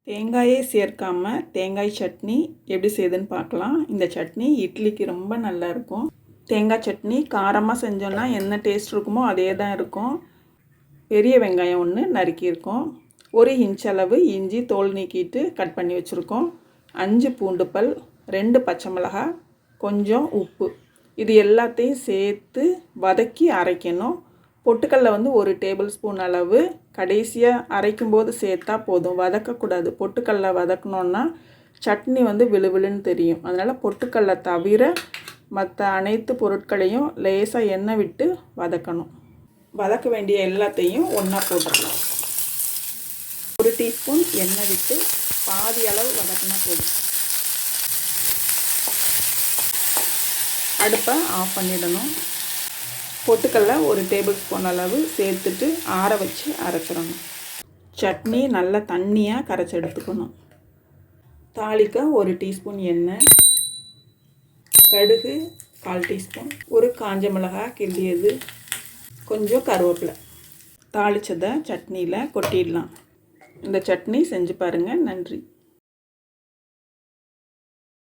தேங்காயே சேர்க்காமல் தேங்காய் சட்னி எப்படி செய்யுதுன்னு பார்க்கலாம். இந்த சட்னி இட்லிக்கு ரொம்ப நல்லாயிருக்கும். தேங்காய் சட்னி காரமாக செஞ்சோன்னா என்ன டேஸ்ட் இருக்குமோ அதே தான் இருக்கும். பெரிய வெங்காயம் ஒன்று நறுக்கியிருக்கோம். 1 இன்ச் அளவு இஞ்சி தோல் நீக்கிட்டு கட் பண்ணி வச்சுருக்கோம். 5 பூண்டு பல், 2 பச்சை மிளகாய், கொஞ்சம் உப்பு, இது எல்லாத்தையும் சேர்த்து வதக்கி அரைக்கணும். பொட்டுக்கடலை 1 டேபிள் ஸ்பூன் அளவு கடைசியாக அரைக்கும்போது சேர்த்தா போதும், வதக்கக்கூடாது. பொட்டுக்கடலை வதக்கணுன்னா சட்னி விழுவிழுன்னு தெரியும். அதனால் பொட்டுக்கடலை தவிர மற்ற அனைத்து பொருட்களையும் லேசாக எண்ணெய் விட்டு வதக்கணும். வதக்க வேண்டிய எல்லாத்தையும் ஒன்றா போட்டுடலாம். 1 டீஸ்பூன் எண்ணெய் விட்டு பாதி அளவு வதக்கினா போதும். அடுப்பை ஆஃப் பண்ணிடணும். பொட்டுக்கடலை 1 டேபிள் ஸ்பூன் அளவு சேர்த்துட்டு ஆற வச்சு அரைச்சிடணும். சட்னி நல்லா தண்ணியாக கரைச்சி எடுத்துக்கணும். தாளிக்க 1 டீஸ்பூன் எண்ணெய், கடுகு 1/4 டீஸ்பூன், 1 காஞ்ச மிளகாய் கிள்ளியது, கொஞ்சம் கருவேப்பிலை. தாளித்ததை சட்னியில் கொட்டிடலாம். இந்த சட்னி செஞ்சு பாருங்கள். நன்றி.